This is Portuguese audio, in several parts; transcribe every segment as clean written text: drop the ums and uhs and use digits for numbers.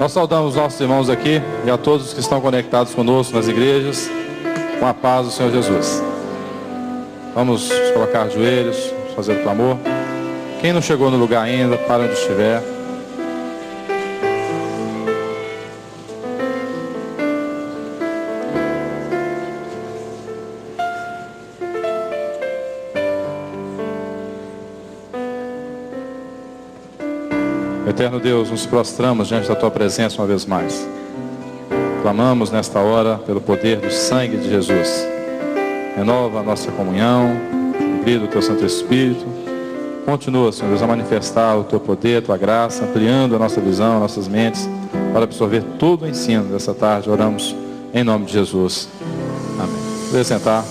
Nós saudamos os nossos irmãos aqui e a todos que estão conectados conosco nas igrejas, com a paz do Senhor Jesus. Vamos nos colocar de joelhos, fazer o clamor. Quem não chegou no lugar ainda, para onde estiver. Eterno Deus, nos prostramos diante da Tua presença uma vez mais. Clamamos nesta hora pelo poder do sangue de Jesus. Renova a nossa comunhão, alegria do Teu Santo Espírito. Continua, Senhor Deus, a manifestar o Teu poder, a Tua graça, ampliando a nossa visão, nossas mentes, para absorver todo o ensino dessa tarde. Oramos em nome de Jesus. Amém. Poder sentar.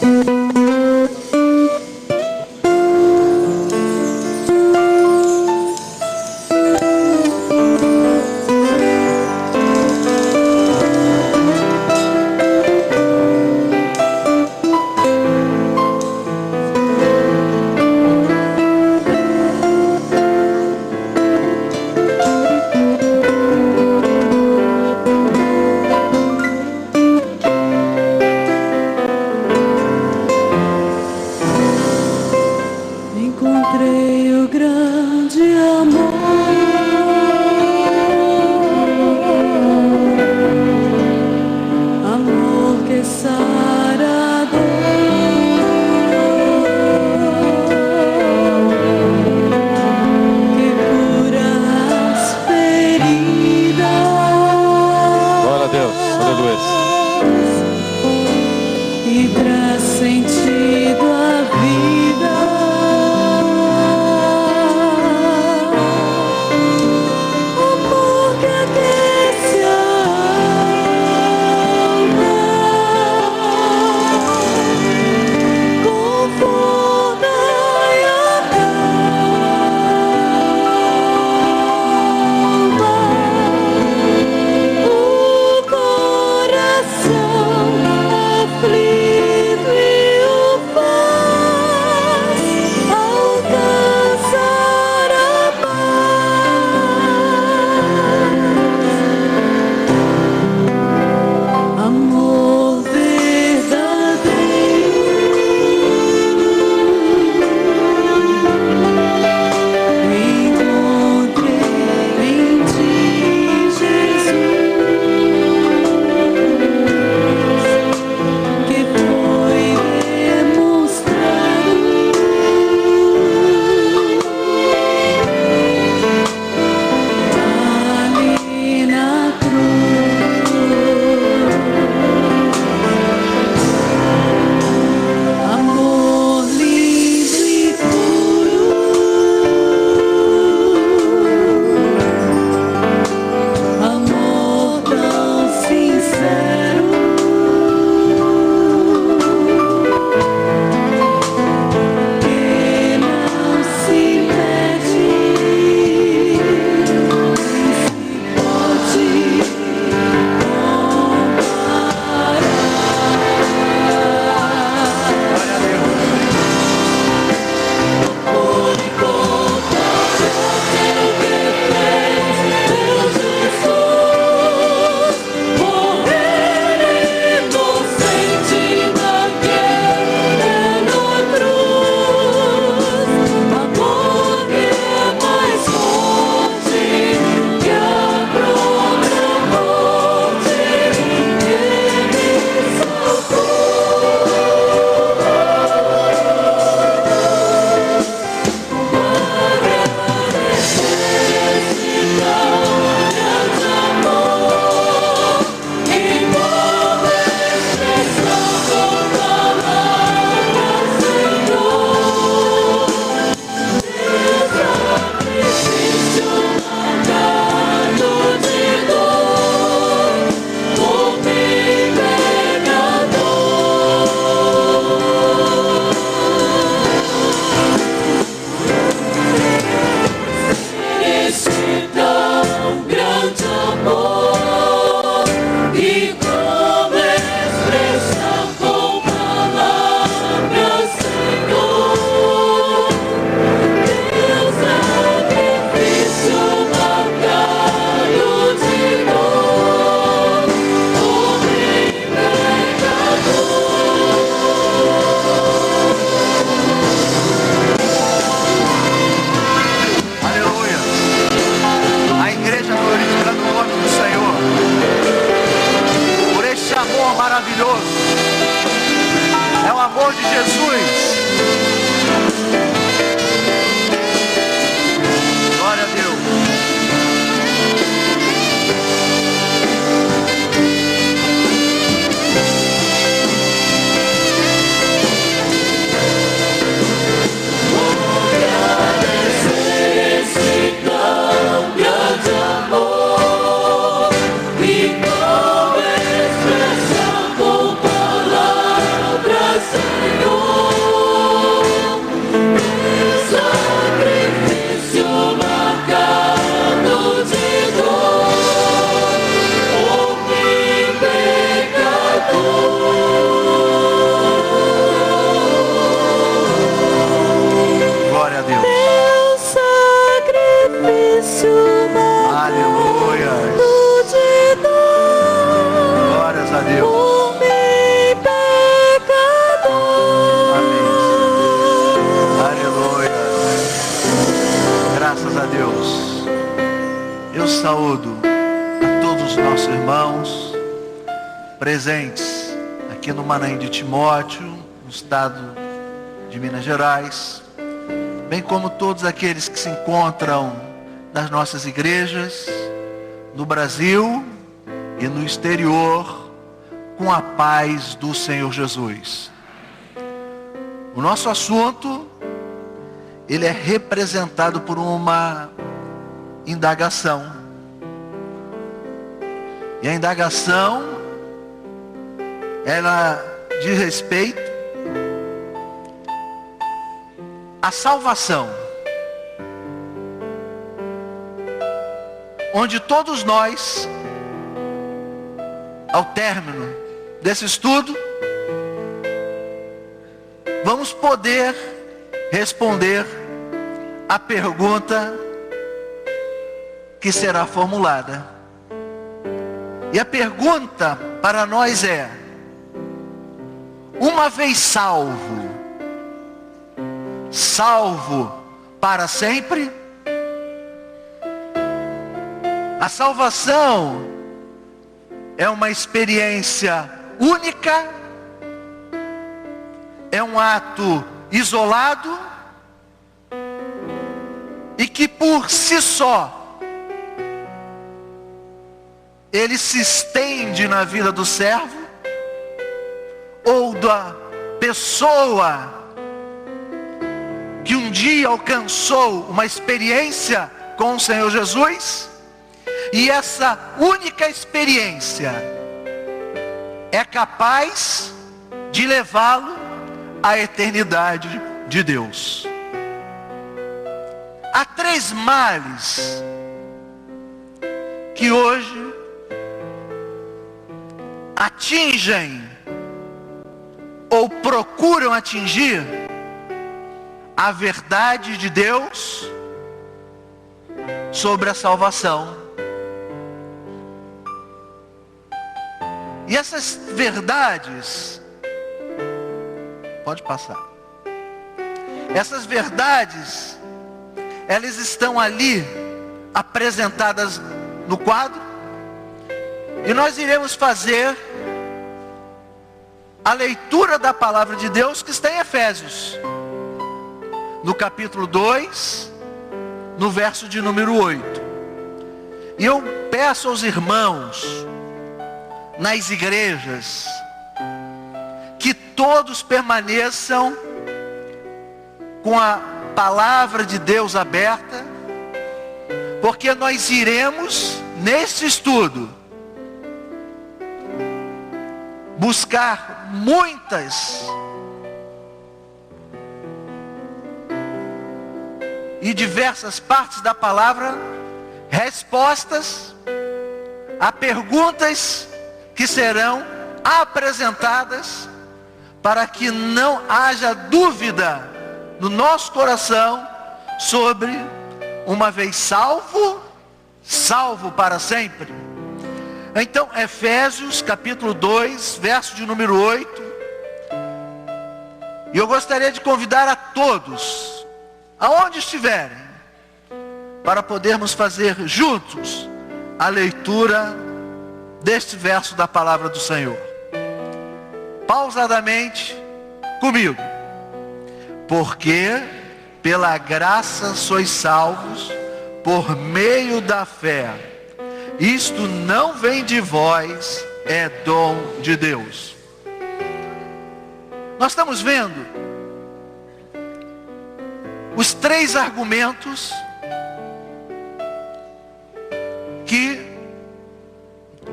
saúdo a todos os nossos irmãos presentes aqui no Manaim de Timóteo, no estado de Minas Gerais, bem como todos aqueles que se encontram nas nossas igrejas, no Brasil e no exterior, com a paz do Senhor Jesus. O nosso assunto, ele é representado por uma indagação. E a indagação, ela diz respeito à salvação, onde todos nós, ao término desse estudo, vamos poder responder a pergunta que será formulada. E a pergunta para nós é: uma vez salvo, salvo para sempre? A salvação é uma experiência única, é um ato isolado e que por si só ele se estende na vida do servo ou da pessoa que um dia alcançou uma experiência com o Senhor Jesus, e essa única experiência é capaz de levá-lo à eternidade de Deus. Há 3 males que hoje atingem ou procuram atingir a verdade de Deus sobre a salvação. E essas verdades, pode passar. Essas verdades, elas estão ali apresentadas no quadro, e nós iremos fazer a leitura da palavra de Deus que está em Efésios, no capítulo 2, no verso de número 8. E eu peço aos irmãos nas igrejas que todos permaneçam com a palavra de Deus aberta, porque nós iremos nesse estudo buscar muitas e diversas partes da palavra, respostas a perguntas que serão apresentadas, para que não haja dúvida no nosso coração sobre uma vez salvo, salvo para sempre. Então, Efésios capítulo 2, verso de número 8. E eu gostaria de convidar a todos, aonde estiverem, para podermos fazer juntos a leitura deste verso da palavra do Senhor. Pausadamente comigo. Porque pela graça sois salvos por meio da fé. Isto não vem de vós, é dom de Deus. Nós estamos vendo os 3 argumentos que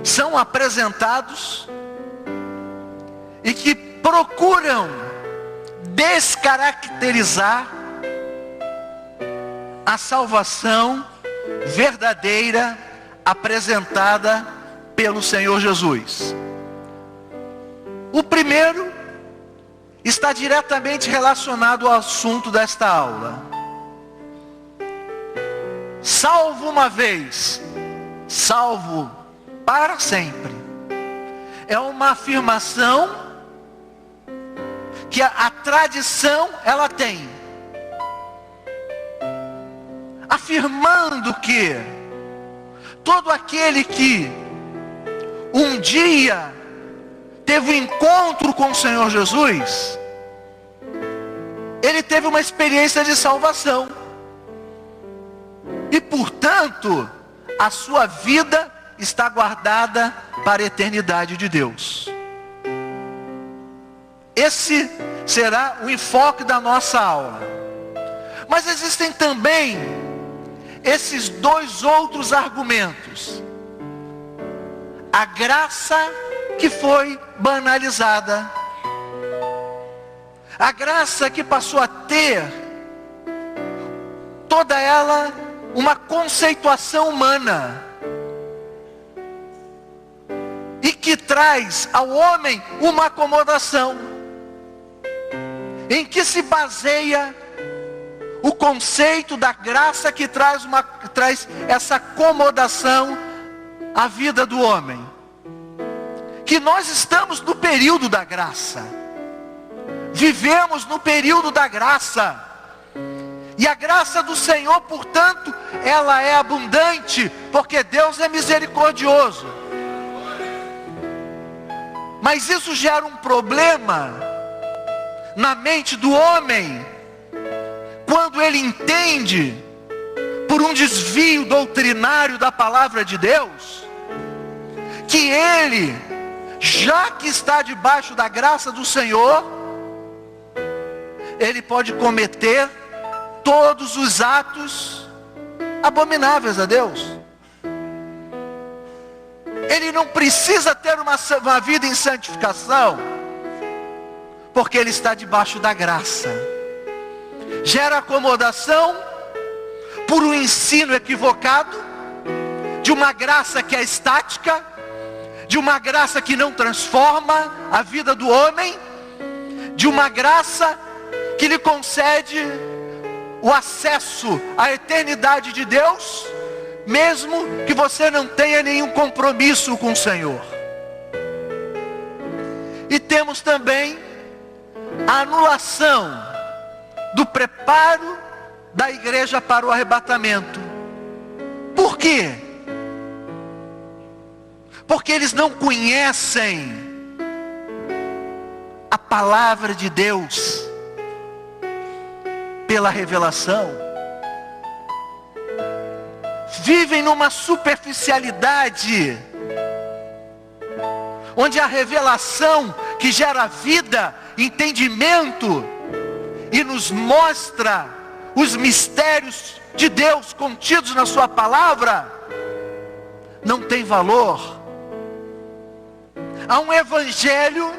são apresentados e que procuram descaracterizar a salvação verdadeira apresentada pelo Senhor Jesus. O primeiro está diretamente relacionado ao assunto desta aula. Salvo uma vez, salvo para sempre. É uma afirmação que a tradição ela tem, afirmando que todo aquele que um dia teve um encontro com o Senhor Jesus, ele teve uma experiência de salvação. E portanto, a sua vida está guardada para a eternidade de Deus. Esse será o enfoque da nossa aula. Mas existem também esses dois outros argumentos. A graça que foi banalizada. A graça que passou a ter toda ela uma conceituação humana. E que traz ao homem uma acomodação. Em que se baseia o conceito da graça que traz essa acomodação à vida do homem. Que nós estamos no período da graça. Vivemos no período da graça. E a graça do Senhor, portanto, ela é abundante, porque Deus é misericordioso. Mas isso gera um problema na mente do homem, quando ele entende, por um desvio doutrinário da palavra de Deus, que ele, já que está debaixo da graça do Senhor, ele pode cometer todos os atos abomináveis a Deus. Ele não precisa ter uma vida em santificação, porque ele está debaixo da graça. Gera acomodação por um ensino equivocado, de uma graça que é estática, de uma graça que não transforma a vida do homem, de uma graça que lhe concede o acesso à eternidade de Deus, mesmo que você não tenha nenhum compromisso com o Senhor. E temos também a anulação do preparo da igreja para o arrebatamento. Por quê? Porque eles não conhecem a palavra de Deus pela revelação. Vivem numa superficialidade, onde a revelação que gera vida, entendimento e nos mostra os mistérios de Deus contidos na sua palavra, não tem valor. Há um evangelho,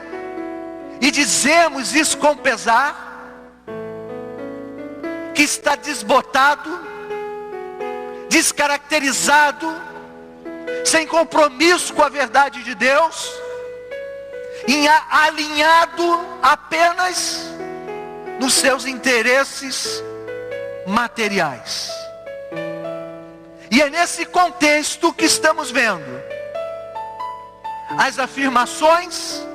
e dizemos isso com pesar, que está desbotado, descaracterizado, sem compromisso com a verdade de Deus, alinhado apenas nos seus interesses materiais. E é nesse contexto que estamos vendo as afirmações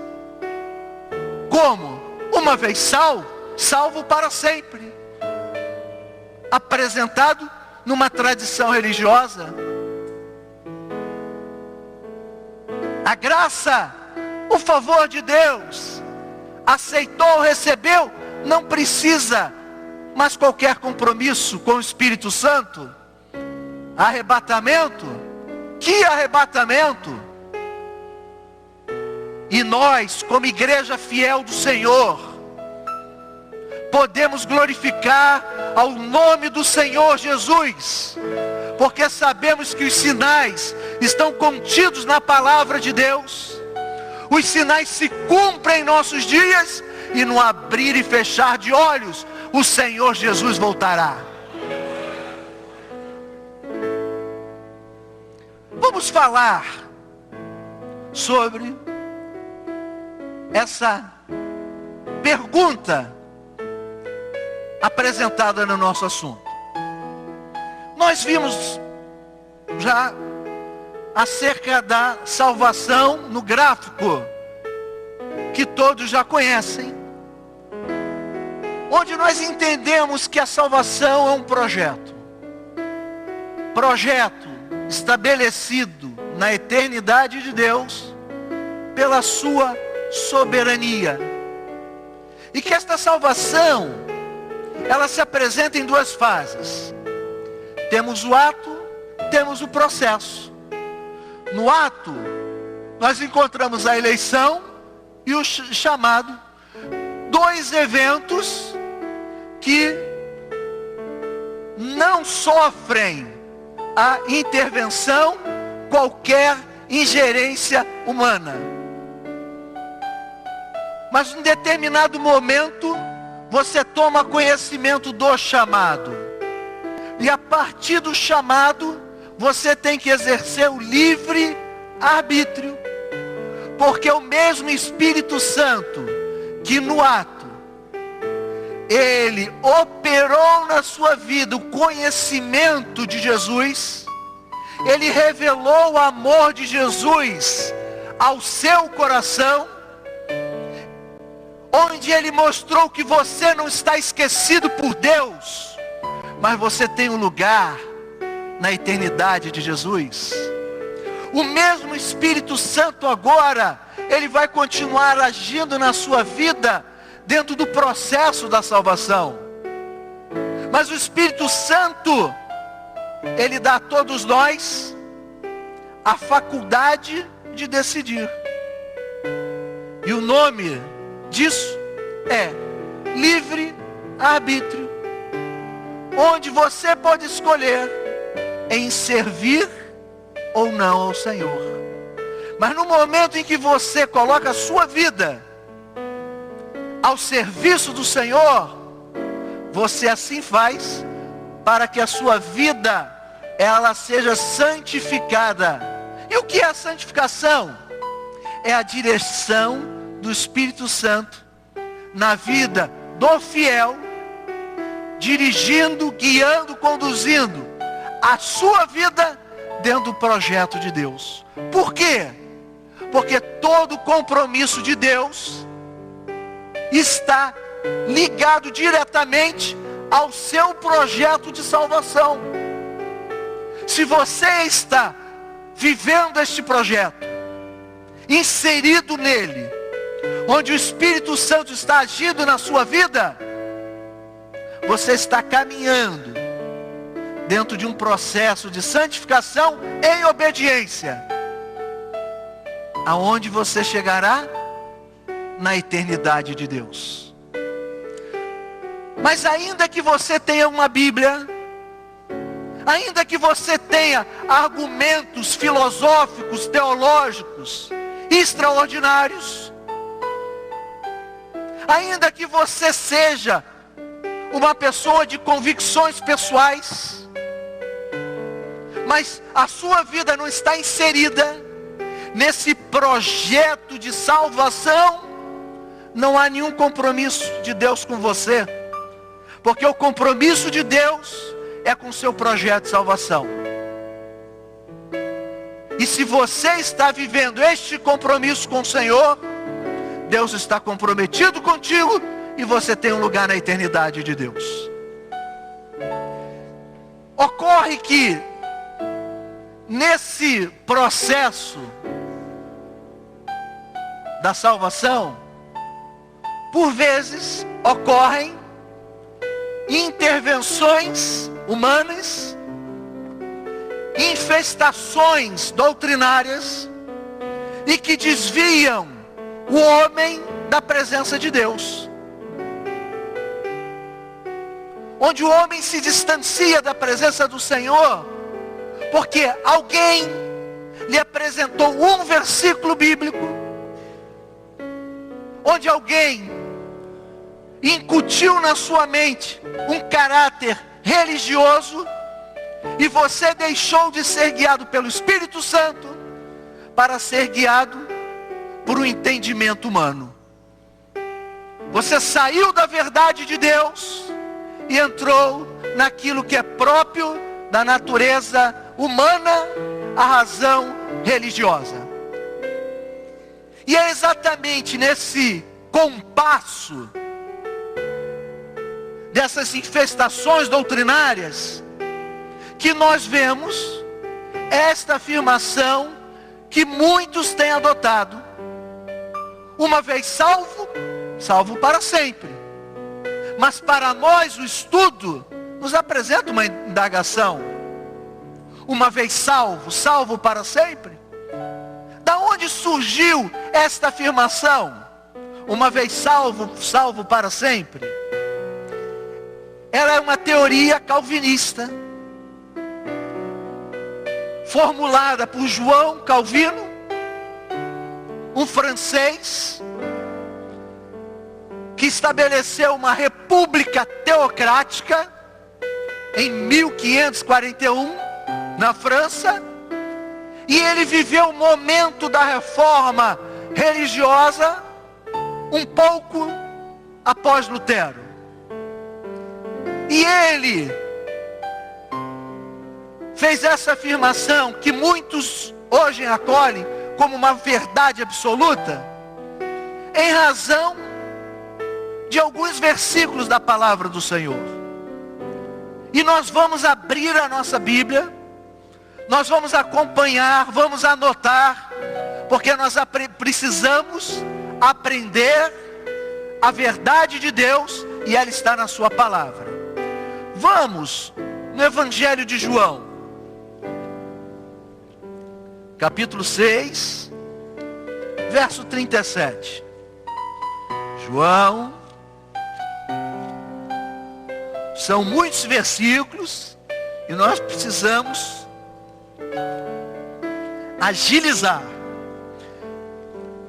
como: uma vez salvo, salvo para sempre, apresentado numa tradição religiosa. A graça, o favor de Deus, aceitou, recebeu, não precisa mais qualquer compromisso com o Espírito Santo. Arrebatamento? Que arrebatamento? E nós, como igreja fiel do Senhor, podemos glorificar ao nome do Senhor Jesus, porque sabemos que os sinais estão contidos na palavra de Deus. Os sinais se cumprem em nossos dias, e no abrir e fechar de olhos, o Senhor Jesus voltará. Vamos falar sobre essa pergunta apresentada no nosso assunto. Nós vimos já acerca da salvação no gráfico, que todos já conhecem, onde nós entendemos que a salvação é um projeto estabelecido na eternidade de Deus pela sua soberania. E que esta salvação, ela se apresenta em duas fases. Temos o ato, temos o processo. No ato, nós encontramos a eleição e o chamado, dois eventos que não sofrem a intervenção, qualquer ingerência humana. Mas em determinado momento, você toma conhecimento do chamado. E a partir do chamado, você tem que exercer o livre arbítrio. Porque o mesmo Espírito Santo, que no ato, ele operou na sua vida o conhecimento de Jesus, ele revelou o amor de Jesus ao seu coração, onde ele mostrou que você não está esquecido por Deus, mas você tem um lugar na eternidade de Jesus. O mesmo Espírito Santo agora, ele vai continuar agindo na sua vida, dentro do processo da salvação. Mas o Espírito Santo, ele dá a todos nós a faculdade de decidir. E o nome disso é livre arbítrio, onde você pode escolher em servir ou não ao Senhor. Mas no momento em que você coloca a sua vida ao serviço do Senhor, você assim faz para que a sua vida ela seja santificada. E o que é a santificação? É a direção do Espírito Santo na vida do fiel, dirigindo, guiando, conduzindo a sua vida dentro do projeto de Deus. Por quê? Porque todo compromisso de Deus está ligado diretamente ao seu projeto de salvação. Se você está vivendo este projeto, inserido nele, onde o Espírito Santo está agindo na sua vida, você está caminhando dentro de um processo de santificação em obediência, aonde você chegará na eternidade de Deus. Mas ainda que você tenha uma Bíblia, ainda que você tenha argumentos filosóficos, teológicos, extraordinários, ainda que você seja uma pessoa de convicções pessoais, mas a sua vida não está inserida nesse projeto de salvação, não há nenhum compromisso de Deus com você, porque o compromisso de Deus é com o seu projeto de salvação. E se você está vivendo este compromisso com o Senhor, Deus está comprometido contigo e você tem um lugar na eternidade de Deus. Ocorre que nesse processo da salvação, por vezes ocorrem intervenções humanas, infestações doutrinárias e que desviam o homem da presença de Deus. Onde o homem se distancia da presença do Senhor, porque alguém lhe apresentou um versículo bíblico, onde alguém incutiu na sua mente um caráter religioso, e você deixou de ser guiado pelo Espírito Santo para ser guiado por um entendimento humano. Você saiu da verdade de Deus e entrou naquilo que é próprio da natureza humana, a razão religiosa. E é exatamente nesse compasso dessas infestações doutrinárias que nós vemos esta afirmação que muitos têm adotado: uma vez salvo, salvo para sempre. Mas para nós o estudo nos apresenta uma indagação: uma vez salvo, salvo para sempre? Da onde surgiu esta afirmação? Uma vez salvo, salvo para sempre? Ela é uma teoria calvinista, formulada por João Calvino, um francês, que estabeleceu uma república teocrática em 1541, na França, e ele viveu o momento da reforma religiosa um pouco após Lutero. E ele fez essa afirmação que muitos hoje acolhem como uma verdade absoluta, em razão de alguns versículos da palavra do Senhor. E nós vamos abrir a nossa Bíblia, nós vamos acompanhar, vamos anotar, porque nós precisamos aprender a verdade de Deus, e ela está na sua palavra. Vamos no Evangelho de João, capítulo 6, verso 37. João, são muitos versículos e nós precisamos agilizar.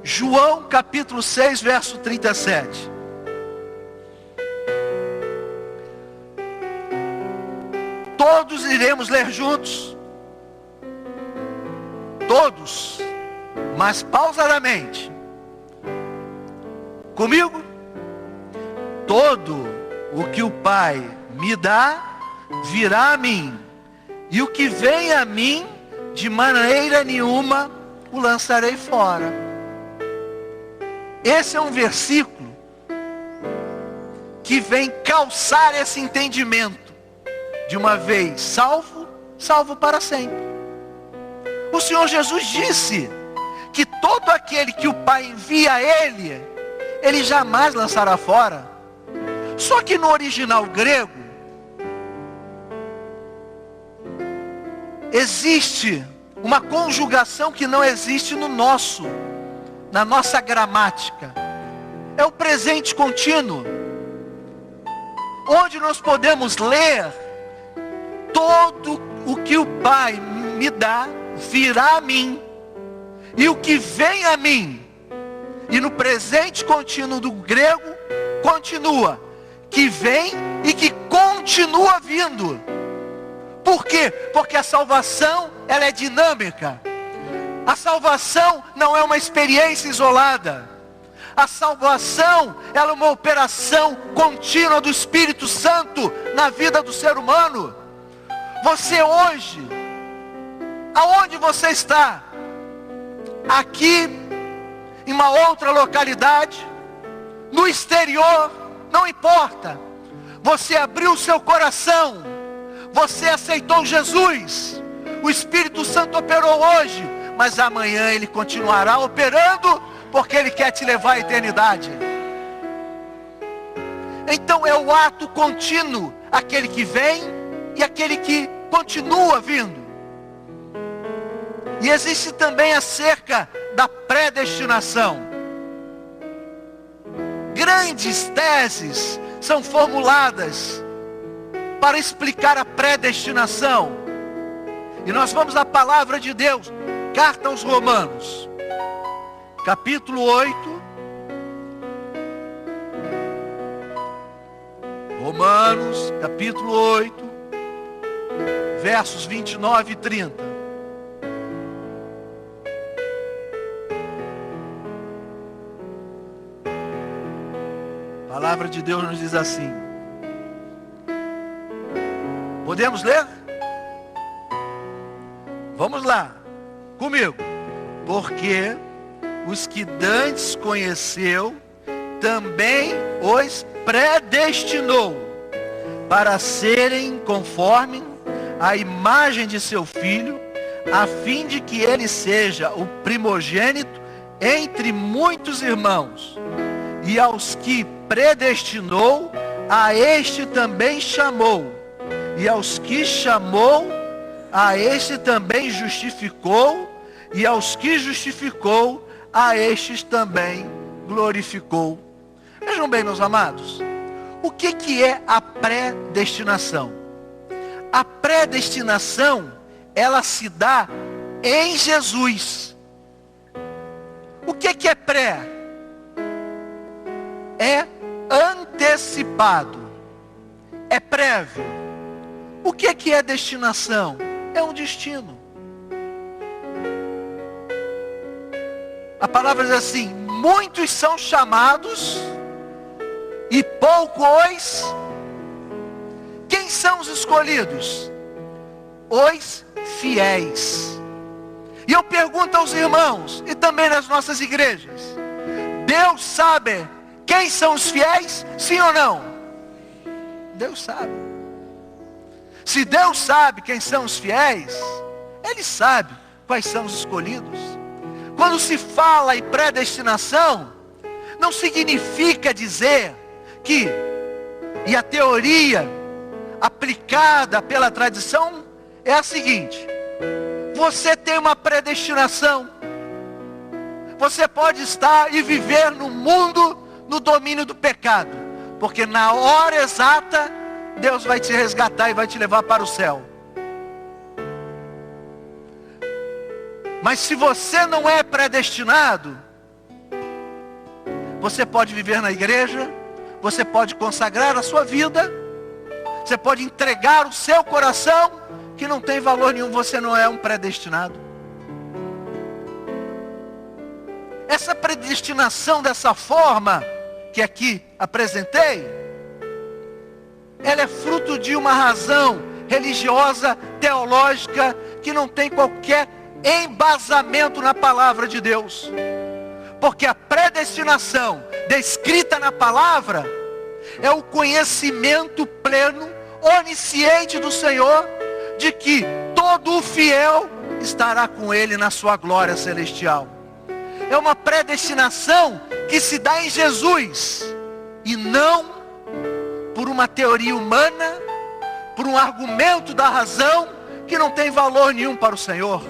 João capítulo 6, verso 37. Todos iremos ler juntos. Todos, mas pausadamente. Comigo? Todo o que o Pai me dá, virá a mim. E o que vem a mim, de maneira nenhuma o lançarei fora. Esse é um versículo que vem calçar esse entendimento. De uma vez salvo, salvo para sempre. O Senhor Jesus disse que todo aquele que o Pai envia a Ele, Ele jamais lançará fora. Só que no original grego, existe uma conjugação que não existe na nossa gramática. É o presente contínuo, onde nós podemos ler: todo o que o Pai me dá, virá a mim. E o que vem a mim. E no presente contínuo do grego, continua: que vem e que continua vindo. Por quê? Porque a salvação, ela é dinâmica. A salvação não é uma experiência isolada. A salvação, ela é uma operação contínua do Espírito Santo na vida do ser humano. Você hoje, aonde você está? Aqui, em uma outra localidade, no exterior, não importa. Você abriu o seu coração, você aceitou Jesus, o Espírito Santo operou hoje, mas amanhã Ele continuará operando, porque Ele quer te levar à eternidade. Então é o ato contínuo, aquele que vem e aquele que continua vindo. E existe também acerca da predestinação. Grandes teses são formuladas para explicar a predestinação. E nós vamos à palavra de Deus, carta aos Romanos, capítulo 8. Romanos, capítulo 8, versos 29 e 30. A palavra de Deus nos diz assim. Podemos ler? Vamos lá, comigo. Porque os que dantes conheceu, também os predestinou para serem conforme a imagem de seu Filho, a fim de que ele seja o primogênito entre muitos irmãos. E aos que predestinou, a este também chamou. E aos que chamou, a este também justificou. E aos que justificou, a estes também glorificou. Vejam bem, meus amados, o que é a predestinação? A predestinação, ela se dá em Jesus. O que é pré? É antecipado, é prévio. O que é destinação? É um destino. A palavra diz assim: muitos são chamados e poucos. Quem são os escolhidos? Os fiéis. E eu pergunto aos irmãos, e também nas nossas igrejas: Deus sabe quem são os fiéis? Sim ou não? Deus sabe. Se Deus sabe quem são os fiéis, Ele sabe quais são os escolhidos. Quando se fala em predestinação, não significa dizer que, e a teoria aplicada pela tradição é a seguinte: você tem uma predestinação. Você pode estar e viver no mundo no domínio do pecado, porque na hora exata Deus vai te resgatar e vai te levar para o céu. Mas se você não é predestinado, você pode viver na igreja, você pode consagrar a sua vida, você pode entregar o seu coração, que não tem valor nenhum, você não é um predestinado. Essa predestinação dessa forma, que aqui apresentei, ela é fruto de uma razão religiosa, teológica, que não tem qualquer embasamento na palavra de Deus. Porque a predestinação descrita na palavra é o conhecimento pleno, onisciente do Senhor, de que todo o fiel estará com Ele na sua glória celestial. É uma predestinação que se dá em Jesus, e não por uma teoria humana, por um argumento da razão, que não tem valor nenhum para o Senhor.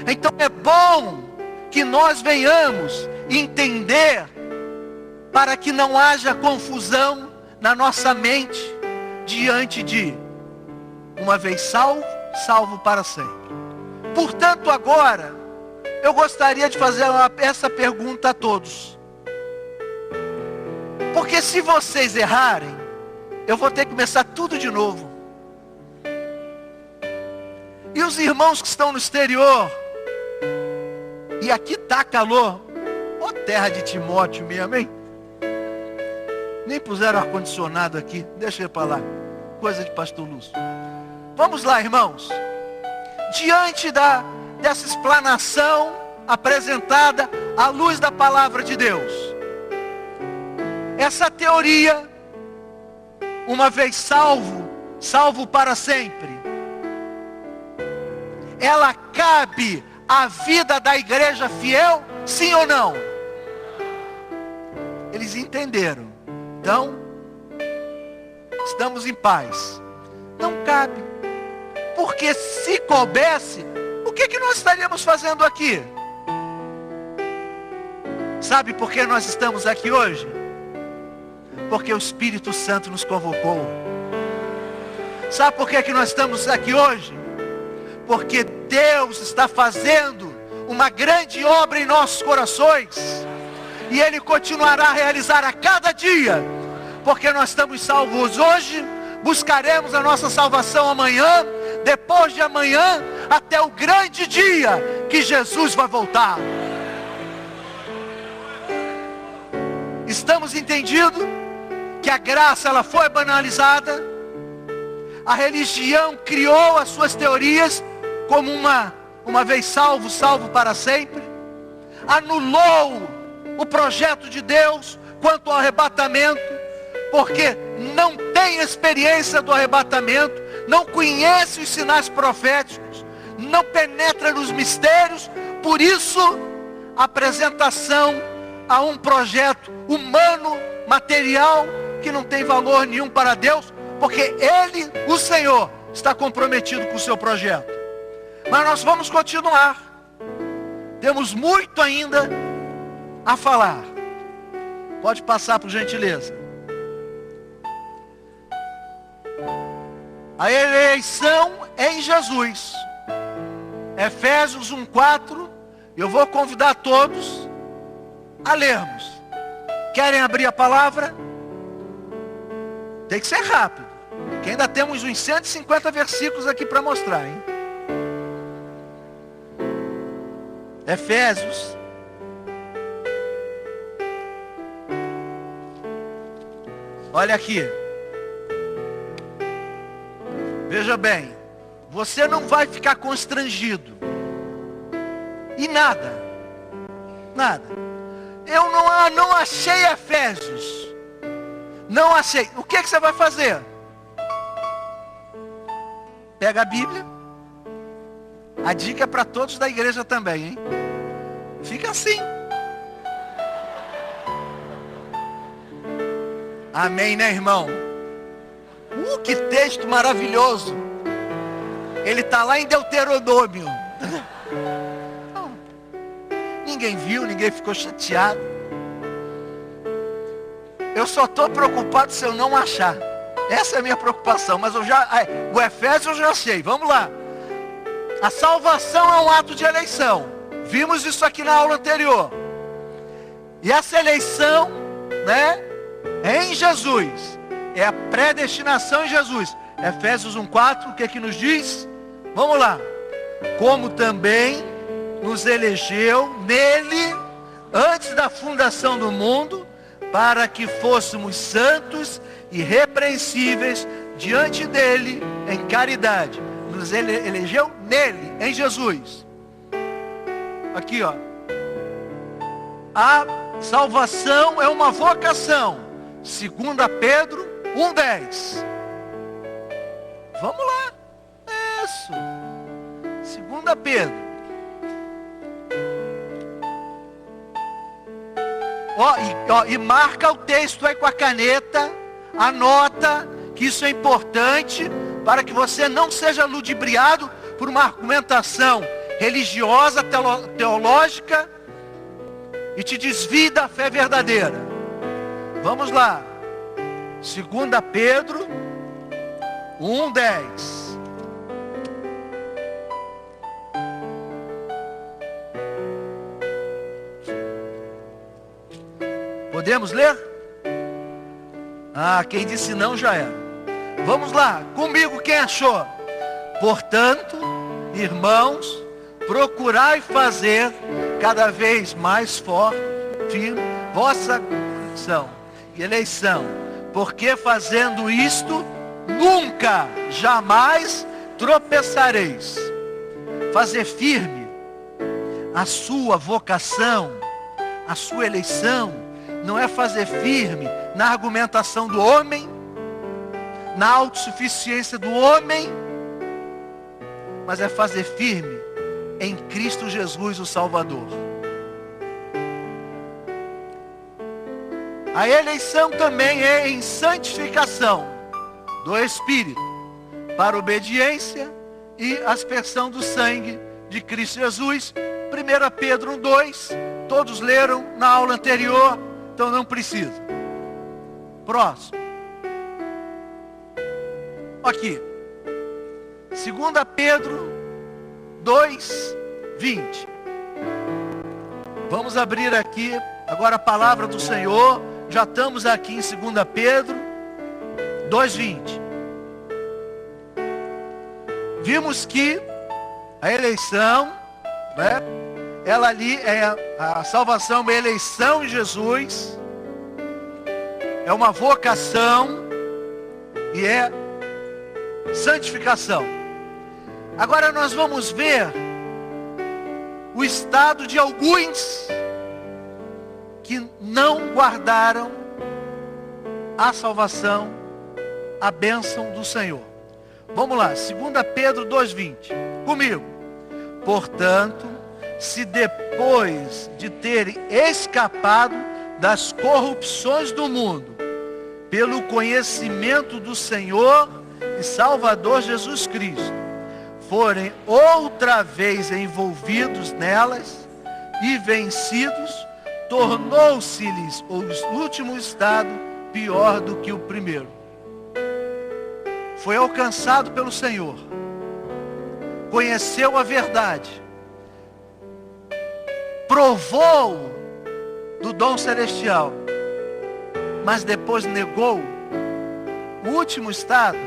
Então é bom que nós venhamos entender, para que não haja confusão na nossa mente, diante de uma vez salvo, salvo para sempre. Portanto, agora, eu gostaria de fazer essa pergunta a todos. Porque se vocês errarem, eu vou ter que começar tudo de novo. E os irmãos que estão no exterior, e aqui está calor, ó terra de Timóteo mesmo, hein? Nem puseram ar-condicionado aqui, deixa eu ir para lá, coisa de pastor Lúcio. Vamos lá, irmãos. Diante dessa explanação apresentada à luz da palavra de Deus, essa teoria, uma vez salvo, salvo para sempre, ela cabe à vida da igreja fiel, sim ou não? Eles entenderam. Então, estamos em paz. Não cabe. Porque se coubesse, o que nós estaríamos fazendo aqui? Sabe por que nós estamos aqui hoje? Porque o Espírito Santo nos convocou. Sabe por que nós estamos aqui hoje? Porque Deus está fazendo uma grande obra em nossos corações. E Ele continuará a realizar a cada dia. Porque nós estamos salvos hoje, buscaremos a nossa salvação amanhã, depois de amanhã, até o grande dia que Jesus vai voltar. Estamos entendidos que a graça ela foi banalizada, a religião criou as suas teorias como uma vez salvo, salvo para sempre, anulou o projeto de Deus quanto ao arrebatamento, porque não tem experiência do arrebatamento, não conhece os sinais proféticos, não penetra nos mistérios. Por isso, a apresentação a um projeto humano, material, que não tem valor nenhum para Deus, porque Ele, o Senhor, está comprometido com o seu projeto. Mas nós vamos continuar. Temos muito ainda a falar. Pode passar, por gentileza. A eleição em Jesus. Efésios 1:4. Eu vou convidar todos a lermos. Querem abrir a palavra? Tem que ser rápido, que ainda temos uns 150 versículos aqui para mostrar, hein? Efésios. Olha aqui. Veja bem. Você não vai ficar constrangido. E nada. Nada. Eu não achei Efésios. Não achei. O que você vai fazer? Pega a Bíblia. A dica é para todos da igreja também, hein? Fica assim. Amém, né, irmão? Que texto maravilhoso. Ele está lá em Deuteronômio. Não. Ninguém viu, ninguém ficou chateado. Eu só estou preocupado se eu não achar. Essa é a minha preocupação. Mas o Efésios eu já achei. Vamos lá. A salvação é um ato de eleição. Vimos isso aqui na aula anterior. E essa eleição, né, é em Jesus. É a predestinação em Jesus. Efésios 1:4, o que é que nos diz? Vamos lá. Como também nos elegeu nele, antes da fundação do mundo, para que fôssemos santos e irrepreensíveis diante dele em caridade. Nos elegeu nele, em Jesus. Aqui, ó. A salvação é uma vocação. 2 Pedro 1:10. Vamos lá. Isso. 2 Pedro. E marca o texto aí com a caneta. Anota que isso é importante para que você não seja ludibriado por uma argumentação religiosa, teológica, e te desvie da fé verdadeira. Vamos lá. 2 Pedro 1:10. Podemos ler? Quem disse não já era. Vamos lá, comigo quem achou? Portanto, irmãos, procurai fazer cada vez mais forte, firme, vossa condição e eleição, porque fazendo isto, nunca, jamais tropeçareis. Fazer firme a sua vocação, a sua eleição, não é fazer firme na argumentação do homem, na autossuficiência do homem, mas é fazer firme em Cristo Jesus, o Salvador. A eleição também é em santificação do Espírito, para obediência e aspersão do sangue de Cristo Jesus. 1 Pedro 1:2, todos leram na aula anterior, então não precisa. Próximo. Aqui. 2 Pedro 2:20. Vamos abrir aqui agora a palavra do Senhor. Já estamos aqui em 2 Pedro 2:20. Vimos que a eleição, né? Ela ali é a salvação, uma eleição em Jesus. É uma vocação e é santificação. Agora nós vamos ver o estado de alguns que não guardaram a salvação, a bênção do Senhor. Vamos lá, 2 Pedro 2:20. Comigo. Portanto, se depois de terem escapado das corrupções do mundo, pelo conhecimento do Senhor e Salvador Jesus Cristo, forem outra vez envolvidos nelas e vencidos, tornou-se-lhes o último estado pior do que o primeiro. Foi alcançado pelo Senhor, conheceu a verdade, provou do dom celestial, mas depois negou. O último estado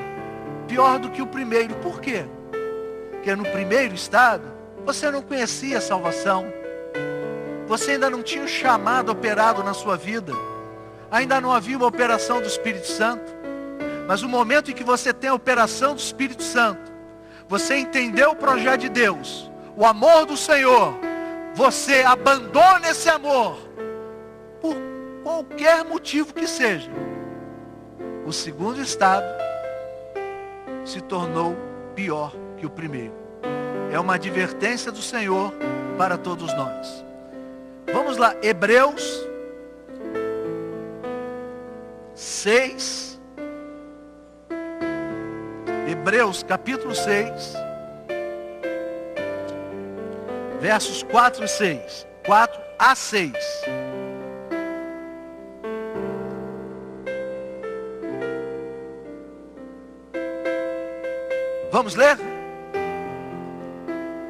pior do que o primeiro. Por quê? Porque no primeiro estado você não conhecia a salvação, você ainda não tinha o chamado operado na sua vida, ainda não havia uma operação do Espírito Santo. Mas o momento em que você tem a operação do Espírito Santo, você entendeu o projeto de Deus, o amor do Senhor, você abandona esse amor por qualquer motivo que seja. O segundo estado se tornou pior que o primeiro. É uma advertência do Senhor para todos nós. Vamos lá, Hebreus 6. Hebreus capítulo 6, versos 4 e 6. 4 a 6. Vamos ler?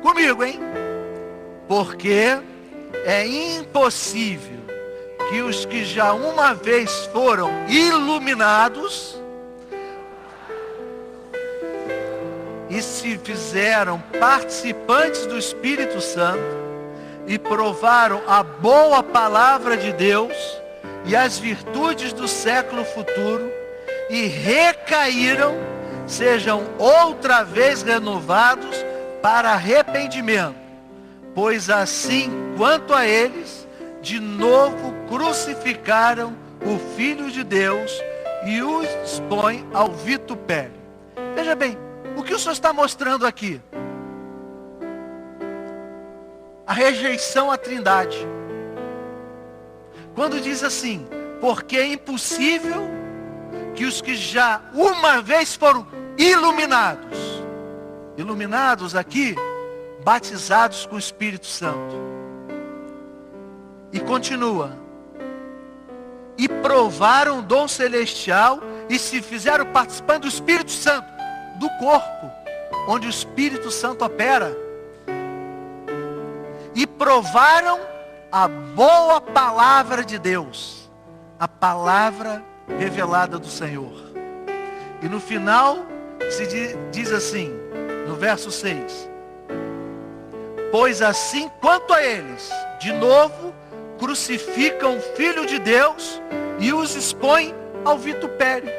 Comigo, hein? Porque é impossível que os que já uma vez foram iluminados e se fizeram participantes do Espírito Santo e provaram a boa palavra de Deus e as virtudes do século futuro e recaíram, sejam outra vez renovados para arrependimento, pois assim quanto a eles, de novo crucificaram o Filho de Deus e o expõem ao vitupério. Veja bem, o que o Senhor está mostrando aqui? A rejeição à Trindade. Quando diz assim, porque é impossível que os que já uma vez foram iluminados. Iluminados aqui, batizados com o Espírito Santo. E continua. E provaram o dom celestial e se fizeram participando do Espírito Santo, do corpo, onde o Espírito Santo opera. E provaram a boa palavra de Deus, a palavra revelada do Senhor. E no final se diz assim, no verso 6, pois assim quanto a eles, de novo, crucificam o Filho de Deus e os expõem ao vitupério.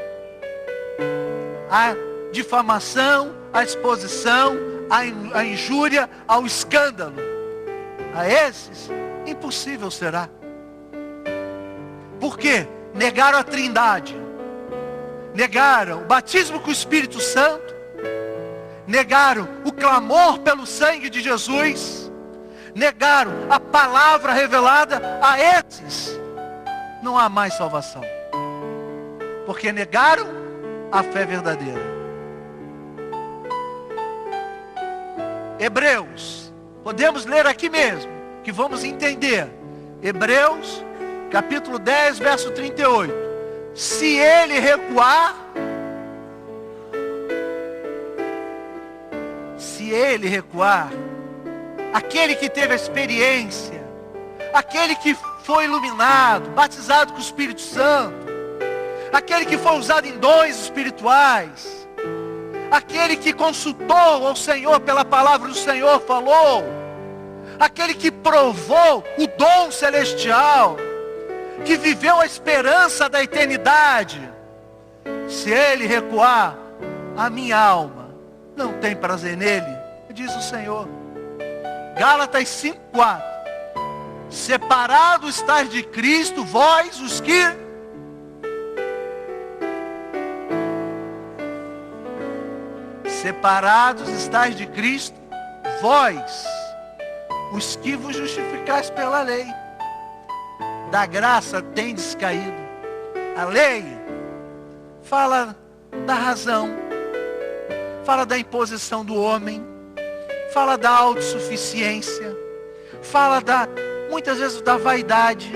A difamação, a exposição, a injúria, ao escândalo. A esses, impossível será. Por quê? Negaram a Trindade. Negaram o batismo com o Espírito Santo. Negaram o clamor pelo sangue de Jesus. Negaram a palavra revelada. A esses não há mais salvação. Porque negaram a fé verdadeira. Hebreus, podemos ler aqui mesmo, que vamos entender. Hebreus, capítulo 10, verso 38. Se ele recuar, aquele que teve a experiência, aquele que foi iluminado, batizado com o Espírito Santo, aquele que foi usado em dons espirituais, aquele que consultou ao Senhor pela palavra do Senhor, falou, aquele que provou o dom celestial, que viveu a esperança da eternidade, se ele recuar, a minha alma não tem prazer nele, diz o Senhor. Gálatas 5:4. Separado estáis de Cristo, vós os que separados estáis de Cristo, vós os que vos justificais pela lei. Da graça tendes caído. A lei fala da razão, fala da imposição do homem, fala da autossuficiência, fala muitas vezes da vaidade,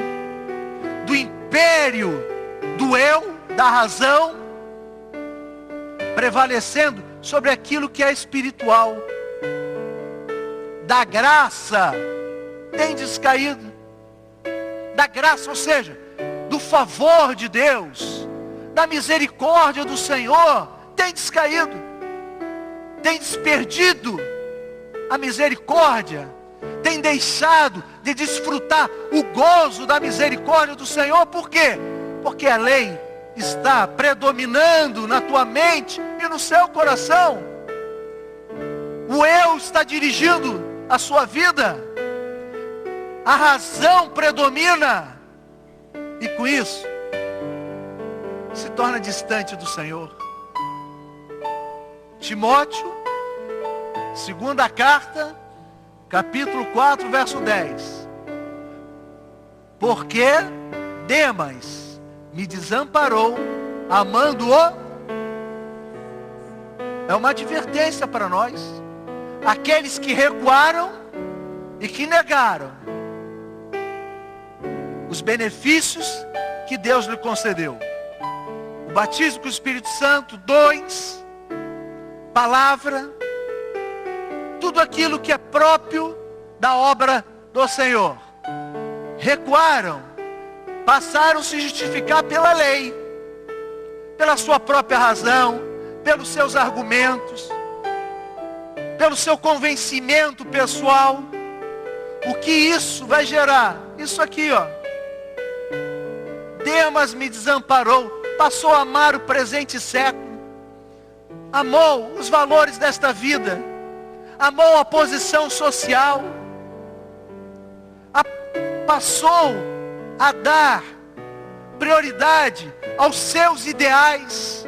do império do eu, da razão, prevalecendo sobre aquilo que é espiritual. Da graça tendes caído. Da graça, ou seja, do favor de Deus, da misericórdia do Senhor, tendes caído. Tendes perdido a misericórdia, tem deixado de desfrutar o gozo da misericórdia do Senhor. Por quê? Porque a lei está predominando na tua mente e no seu coração. O eu está dirigindo a sua vida. A razão predomina. E com isso, se torna distante do Senhor. Timóteo, segunda carta, capítulo 4, verso 10. Porque Demas me desamparou, amando-o. É uma advertência para nós. Aqueles que recuaram e que negaram os benefícios que Deus lhe concedeu. O batismo com o Espírito Santo, dons, palavra, tudo aquilo que é próprio da obra do Senhor. Recuaram, passaram a se justificar pela lei, pela sua própria razão, pelos seus argumentos, pelo seu convencimento pessoal. O que isso vai gerar? Isso aqui, ó. Demas me desamparou, passou a amar o presente século, amou os valores desta vida, amou a posição social, passou a dar prioridade aos seus ideais.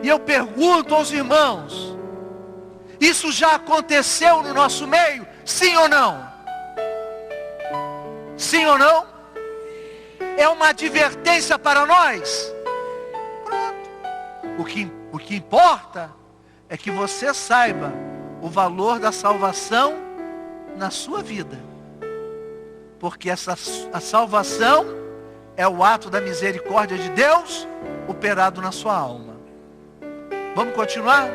E eu pergunto aos irmãos, isso já aconteceu no nosso meio? Sim ou não? Sim ou não? É uma advertência para nós? Pronto. O que importa é que você saiba o valor da salvação na sua vida. Porque a salvação é o ato da misericórdia de Deus operado na sua alma. Vamos continuar?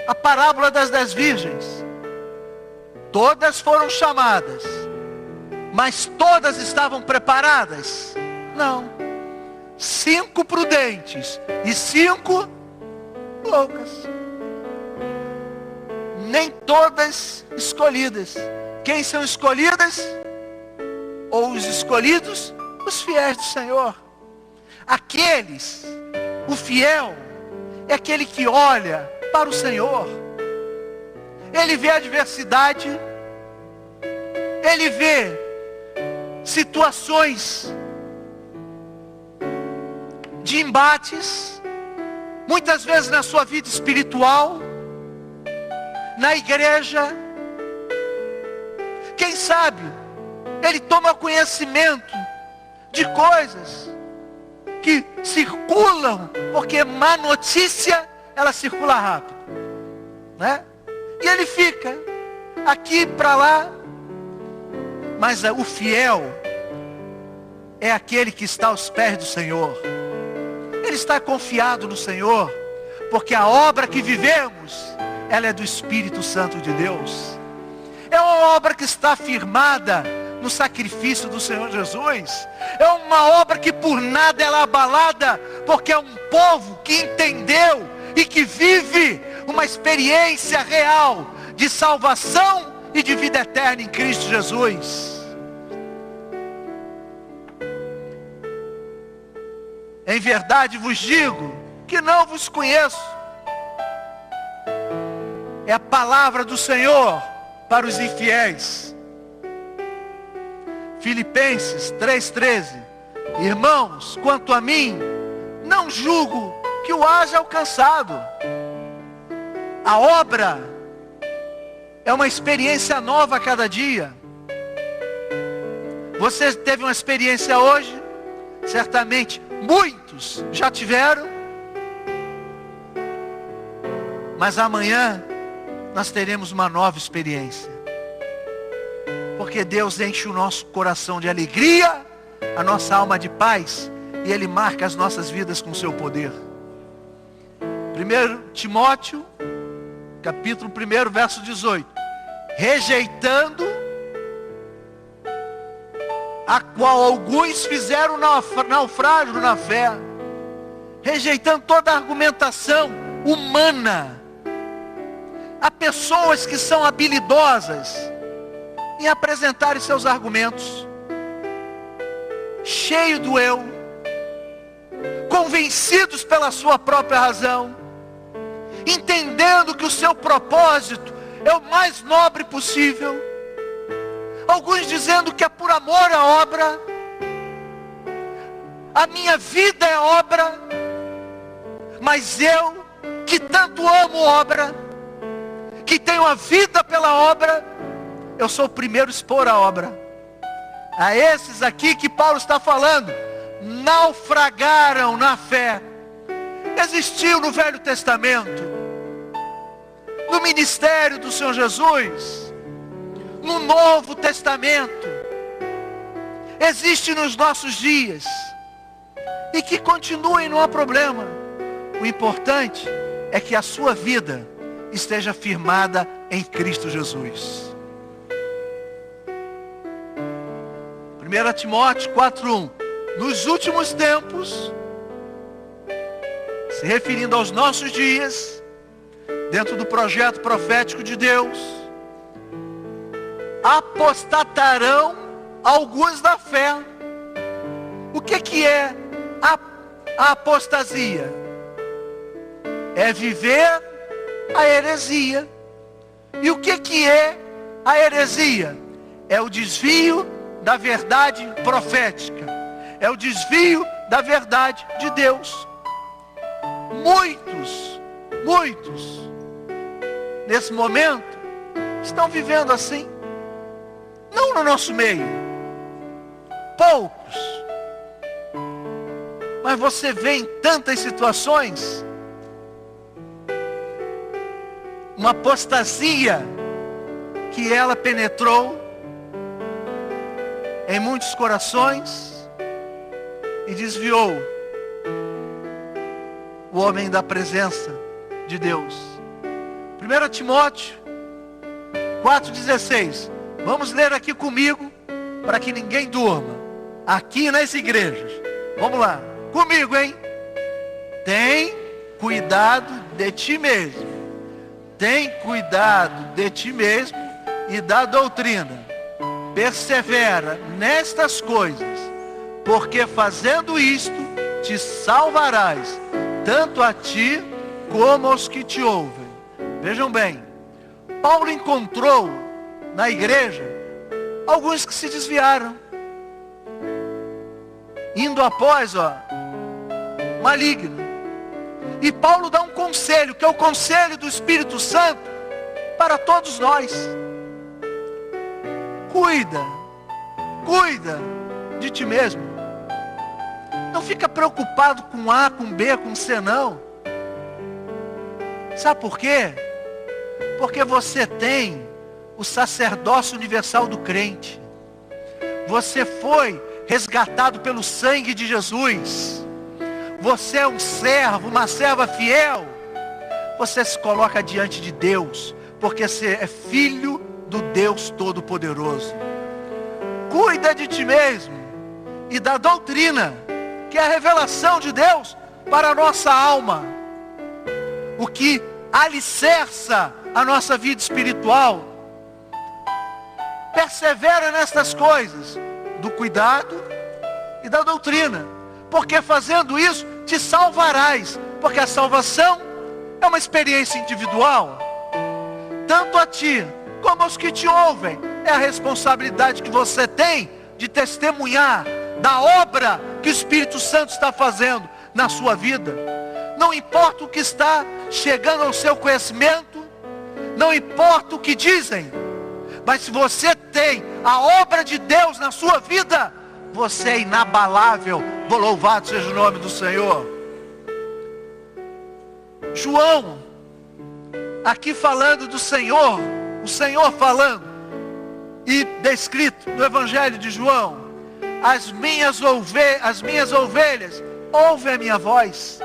A parábola das 10 virgens. Todas foram chamadas, mas todas estavam preparadas? Não. 5 prudentes e 5 loucas. Nem todas escolhidas. Quem são escolhidas? Ou os escolhidos? Os fiéis do Senhor. Aqueles, o fiel, é aquele que olha para o Senhor. Ele vê a adversidade, ele vê situações de embates, muitas vezes na sua vida espiritual, na igreja. Quem sabe ele toma conhecimento de coisas que circulam, porque má notícia ela circula rápido, né? E ele fica aqui para lá. Mas o fiel é aquele que está aos pés do Senhor. Ele está confiado no Senhor, porque a obra que vivemos, ela é do Espírito Santo de Deus. É uma obra que está firmada no sacrifício do Senhor Jesus. É uma obra que por nada ela é abalada, porque é um povo que entendeu e que vive uma experiência real de salvação e de vida eterna em Cristo Jesus. Em verdade vos digo que não vos conheço. É a palavra do Senhor para os infiéis. Filipenses 3,13. Irmãos, quanto a mim, não julgo que o haja alcançado. A obra é uma experiência nova a cada dia. Você teve uma experiência hoje, certamente muitos já tiveram, mas amanhã nós teremos uma nova experiência, porque Deus enche o nosso coração de alegria, a nossa alma de paz, e Ele marca as nossas vidas com o seu poder. 1 Timóteo, capítulo 1, verso 18. Rejeitando a qual alguns fizeram naufrágio na fé, rejeitando toda a argumentação humana. Há pessoas que são habilidosas em apresentarem seus argumentos, cheio do eu, convencidos pela sua própria razão, entendendo que o seu propósito é o mais nobre possível. Alguns dizendo que é por amor à obra, a minha vida é obra, mas eu, que tanto amo obra, que tenho a vida pela obra, eu sou o primeiro a expor a obra. A esses aqui que Paulo está falando, naufragaram na fé. Existiu no Velho Testamento, no ministério do Senhor Jesus, no Novo Testamento, existe nos nossos dias, e que continuem, não há problema. O importante é que a sua vida esteja firmada em Cristo Jesus. 1 Timóteo 4:1. Nos últimos tempos, se referindo aos nossos dias, dentro do projeto profético de Deus, apostatarão alguns da fé. O que é a apostasia? É viver a heresia. E o que é a heresia? É o desvio da verdade profética. É o desvio da verdade de Deus. Muitos, nesse momento, estão vivendo assim. Não no nosso meio. Poucos. Mas você vê em tantas situações uma apostasia que ela penetrou em muitos corações e desviou o homem da presença de Deus. 1 Timóteo 4,16. Vamos ler aqui comigo, para que ninguém durma, aqui nas igrejas. Vamos lá, comigo, hein? Tem cuidado de ti mesmo. Tem cuidado de ti mesmo e da doutrina. Persevera nestas coisas, porque fazendo isto, te salvarás, tanto a ti como aos que te ouvem. Vejam bem, Paulo encontrou na igreja alguns que se desviaram, indo após maligno. E Paulo dá um conselho, que é o conselho do Espírito Santo para todos nós. Cuida de ti mesmo. Não fica preocupado com A, com B, com C, não. Sabe por quê? Porque você tem o sacerdócio universal do crente. Você foi resgatado pelo sangue de Jesus. Você é um servo, uma serva fiel. Você se coloca diante de Deus, porque você é filho do Deus Todo-Poderoso. Cuida de ti mesmo e da doutrina, que é a revelação de Deus para a nossa alma. O que alicerça a nossa vida espiritual. Persevera nestas coisas, do cuidado e da doutrina, porque fazendo isso te salvarás, porque a salvação é uma experiência individual, tanto a ti como aos que te ouvem. É a responsabilidade que você tem de testemunhar da obra que o Espírito Santo está fazendo na sua vida. Não importa o que está chegando ao seu conhecimento, não importa o que dizem, mas se você tem a obra de Deus na sua vida, você é inabalável. Louvado seja o nome do Senhor. João, aqui falando do Senhor, o Senhor falando, e descrito no Evangelho de João: as minhas ovelhas ouvem a minha voz.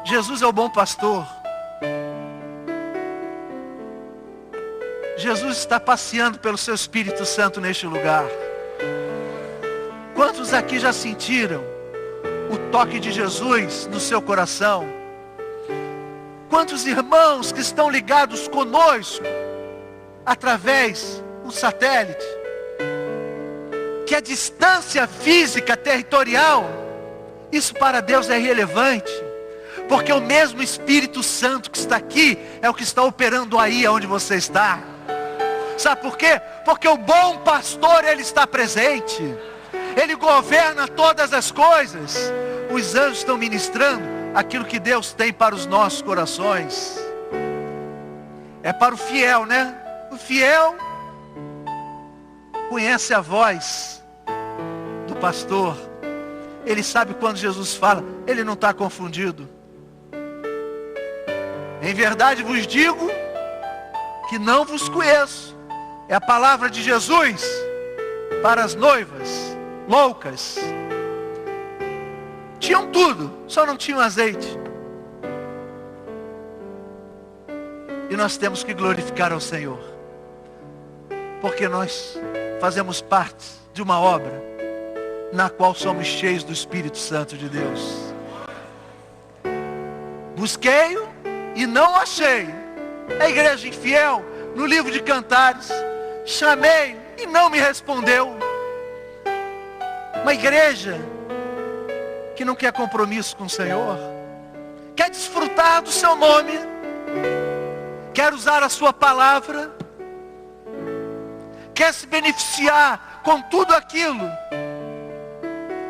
Jesus é o bom pastor. Jesus está passeando pelo seu Espírito Santo neste lugar. Quantos aqui já sentiram o toque de Jesus no seu coração? Quantos irmãos que estão ligados conosco através do satélite, que a distância física, territorial, isso para Deus é irrelevante, porque o mesmo Espírito Santo que está aqui é o que está operando aí onde você está. Sabe por quê? Porque o bom pastor, ele está presente. Ele governa todas as coisas. Os anjos estão ministrando aquilo que Deus tem para os nossos corações. É para o fiel, né? O fiel conhece a voz do pastor. Ele sabe quando Jesus fala, ele não está confundido. Em verdade vos digo que não vos conheço. É a palavra de Jesus para as noivas loucas. Tinham tudo, só não tinham azeite. E nós temos que glorificar ao Senhor, porque nós fazemos parte de uma obra na qual somos cheios do Espírito Santo de Deus. Busquei-o e não achei. A igreja infiel, no livro de Cantares, chamei e não me respondeu. Uma igreja que não quer compromisso com o Senhor, quer desfrutar do seu nome, quer usar a sua palavra, quer se beneficiar com tudo aquilo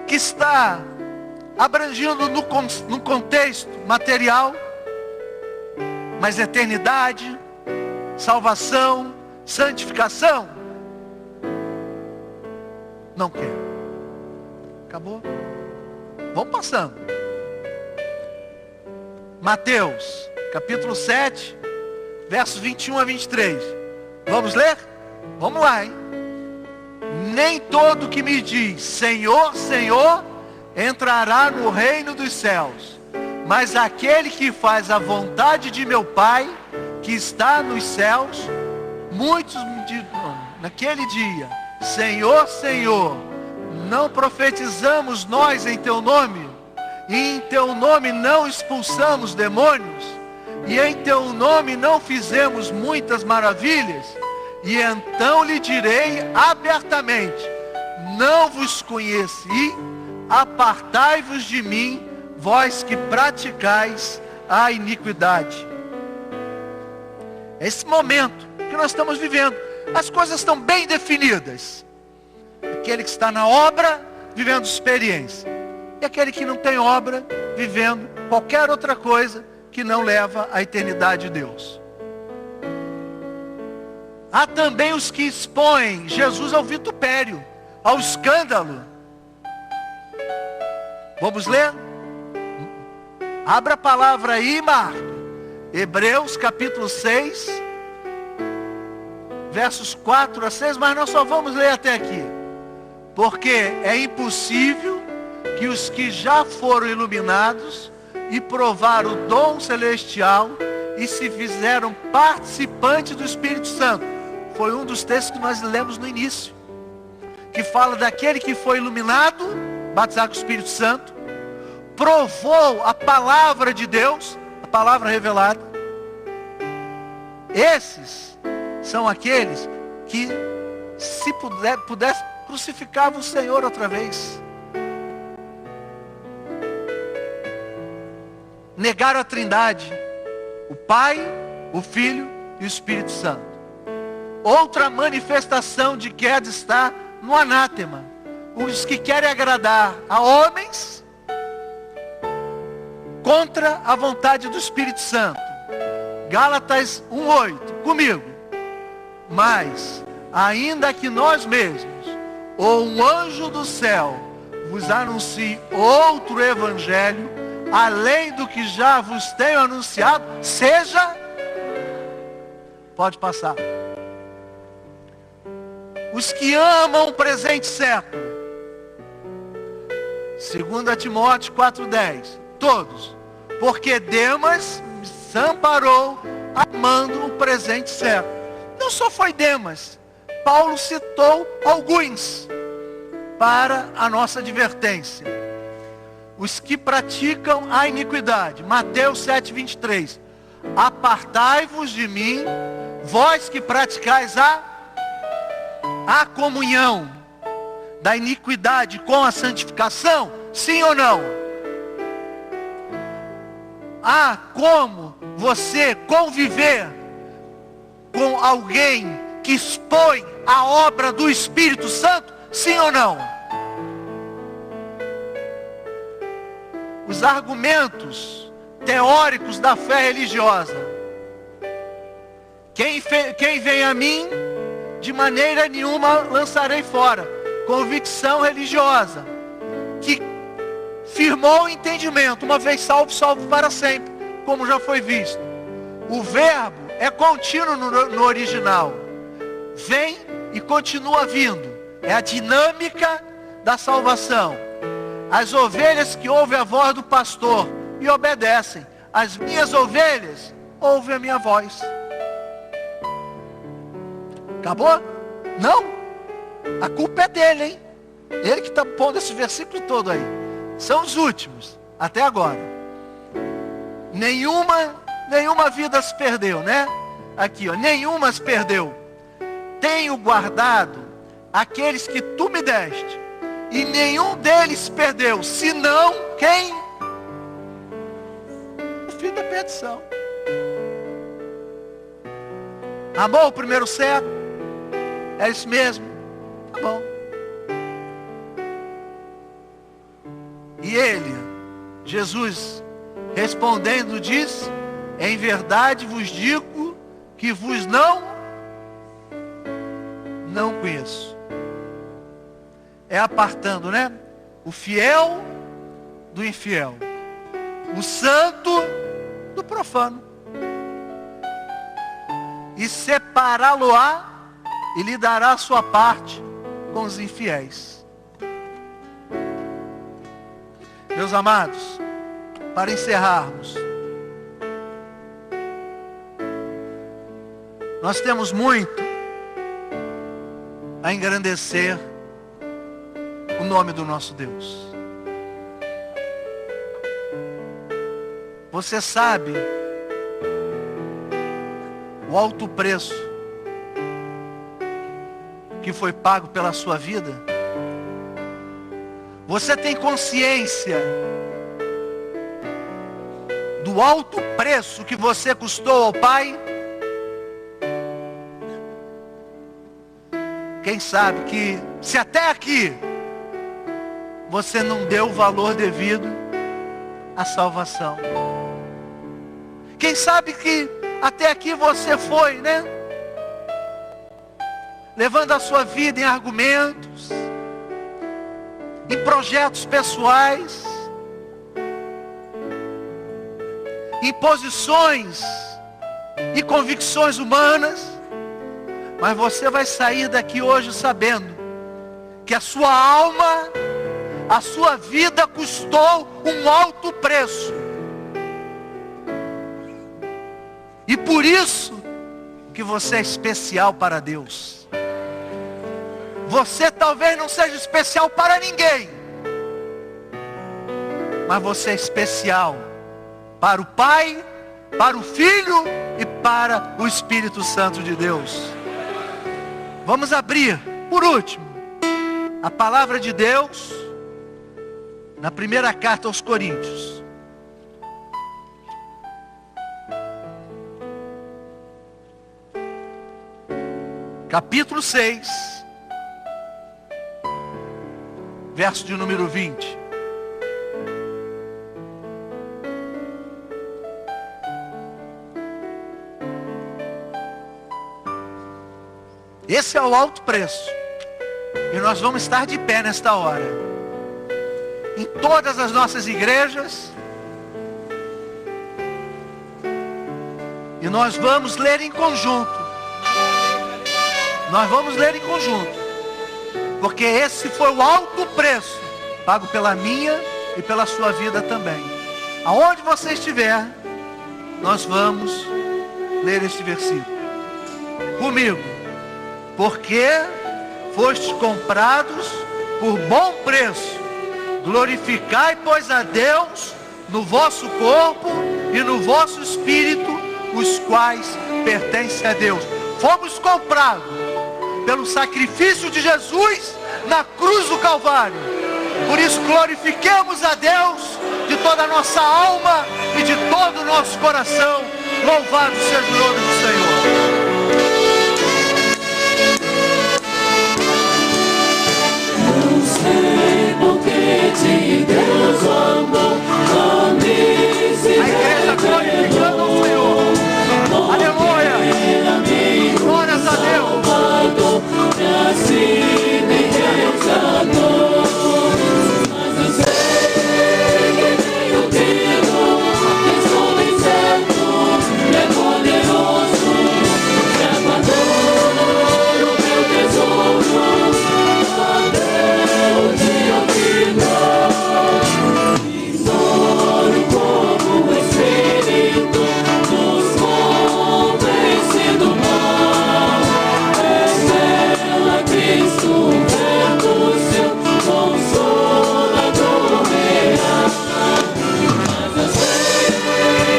que está abrangindo no contexto material, mas eternidade, salvação, santificação, não quer. Acabou? Vamos passando. Mateus, capítulo 7, versos 21 a 23. Vamos ler? Vamos lá, hein? Nem todo que me diz Senhor, Senhor, entrará no reino dos céus, mas aquele que faz a vontade de meu Pai, que está nos céus. Muitos me dirão naquele dia: Senhor, Senhor, não profetizamos nós em teu nome, e em teu nome não expulsamos demônios, e em teu nome não fizemos muitas maravilhas? E então lhe direi abertamente: não vos conheci, apartai-vos de mim, vós que praticais a iniquidade. Esse momento que nós estamos vivendo, as coisas estão bem definidas. Aquele que está na obra, vivendo experiência, e aquele que não tem obra, vivendo qualquer outra coisa que não leva à eternidade de Deus. Há também os que expõem Jesus ao vitupério, ao escândalo. Vamos ler? Abra a palavra aí, Marco. Hebreus capítulo 6, versos 4 a 6, mas nós só vamos ler até aqui. Porque é impossível que os que já foram iluminados e provaram o dom celestial e se fizeram participantes do Espírito Santo. Foi um dos textos que nós lemos no início, que fala daquele que foi iluminado, batizado com o Espírito Santo, provou a palavra de Deus, a palavra revelada. Esses são aqueles que, se pudesse, crucificavam o Senhor outra vez. Negaram a Trindade, o Pai, o Filho e o Espírito Santo. Outra manifestação de queda está no anátema. Os que querem agradar a homens contra a vontade do Espírito Santo. Gálatas 1:8, comigo. Mas, ainda que nós mesmos, ou um anjo do céu, vos anuncie outro evangelho, além do que já vos tenho anunciado, seja... Pode passar. Os que amam o presente século. 2 Timóteo 4:10. Todos. Porque Demas me amparou amando o presente século. Não só foi Demas. Paulo citou alguns para a nossa advertência. Os que praticam a iniquidade. Mateus 7:23. Apartai-vos de mim, vós que praticais a comunhão da iniquidade com a santificação, sim ou não? Há como você conviver com alguém que expõe a obra do Espírito Santo, sim ou não? Os argumentos teóricos da fé religiosa. Quem vem a mim, de maneira nenhuma lançarei fora. Convicção religiosa, que firmou o entendimento, uma vez salvo, salvo para sempre, como já foi visto. O verbo é contínuo no original. Vem e continua vindo. É a dinâmica da salvação. As ovelhas que ouvem a voz do pastor e obedecem. As minhas ovelhas ouvem a minha voz. Acabou? Não? A culpa é dele, hein? Ele que está pondo esse versículo todo aí. São os últimos, até agora. Nenhuma vida se perdeu, né? Aqui, ó, nenhuma se perdeu. Tenho guardado aqueles que tu me deste, e nenhum deles se perdeu, senão quem? O filho da perdição. Amou o primeiro século? É isso mesmo? Tá bom. E ele, Jesus, respondendo, diz: em verdade vos digo que vos não conheço. É apartando, né? O fiel do infiel, o santo do profano, e separá-lo-á e lhe dará a sua parte com os infiéis. Meus amados, para encerrarmos, nós temos muito a engrandecer o nome do nosso Deus. Você sabe o alto preço que foi pago pela sua vida? Você tem consciência do alto preço que você custou ao Pai? Quem sabe que, se até aqui você não deu o valor devido à salvação. Quem sabe que até aqui você foi, né? Levando a sua vida em argumentos, em projetos pessoais, em posições e convicções humanas. Mas você vai sair daqui hoje sabendo que a sua alma, a sua vida custou um alto preço. E por isso que você é especial para Deus. Você talvez não seja especial para ninguém, mas você é especial para o Pai, para o Filho e para o Espírito Santo de Deus. Vamos abrir, por último, a palavra de Deus na primeira carta aos Coríntios. Capítulo 6, verso de número 20. Esse é o alto preço. E nós vamos estar de pé nesta hora. Em todas as nossas igrejas. E nós vamos ler em conjunto. Nós vamos ler em conjunto. Porque esse foi o alto preço pago pela minha e pela sua vida também. Aonde você estiver, nós vamos ler este versículo. Comigo. Porque fostes comprados por bom preço. Glorificai, pois, a Deus no vosso corpo e no vosso espírito, os quais pertencem a Deus. Fomos comprados pelo sacrifício de Jesus na cruz do Calvário. Por isso glorifiquemos a Deus de toda a nossa alma e de todo o nosso coração. Louvado seja o nome do Senhor. Não sei porque de Deus amou a igreja glorificando o Senhor. Aleluia. Glórias a Deus. Assim nem Deus amou. Mas eu sei que tenho crido, que estou bem certo, é poderoso, já guardou o meu tesouro até o dia final. Ignoro como o Espírito nos convence do mal. Cristo, verbo seu, consolador real. Mas eu sei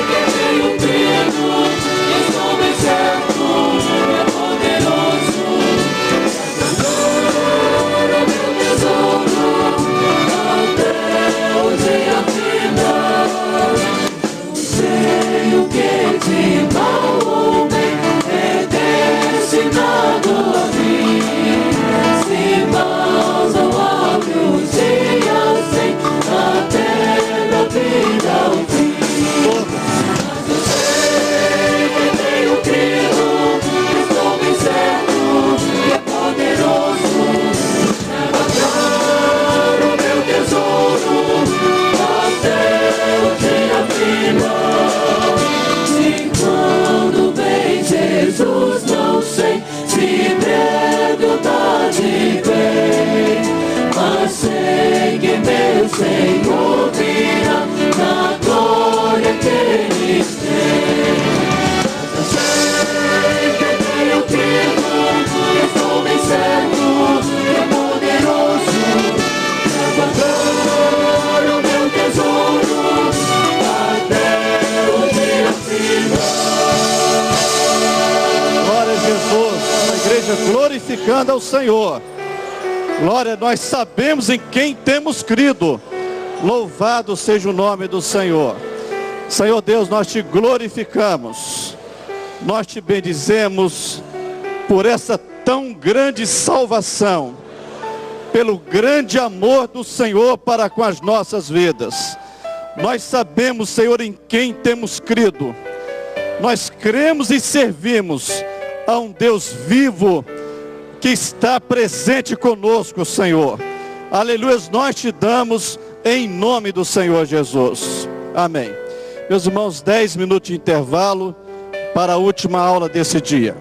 que tenho crido, estou bem certo, é poderoso, é meu tesouro, até o dia final. Não sei o que de mal ou bem é destinado a mim. Mãos ao alto, os dias sem até da vida ao fim. Mas eu sei que tenho crido, estou bem certo, que é poderoso, é guardar o meu tesouro até o dia final. E quando vem Jesus, não sei se breve ou tarde vem, mas sei que meu Senhor virá na glória que Ele tem. Mas eu sei que tenho crido, estou bem certo, que é poderoso, é guardar o meu tesouro até o dia final. Glória a Jesus, a igreja glorificando ao Senhor. Glória, nós sabemos em quem temos crido. Louvado seja o nome do Senhor. Senhor Deus, nós te glorificamos. Nós te bendizemos por essa tão grande salvação, pelo grande amor do Senhor para com as nossas vidas. Nós sabemos, Senhor, em quem temos crido. Nós cremos e servimos a um Deus vivo que está presente conosco, Senhor. Aleluia, nós te damos em nome do Senhor Jesus. Amém. Meus irmãos, 10 minutos de intervalo para a última aula desse dia.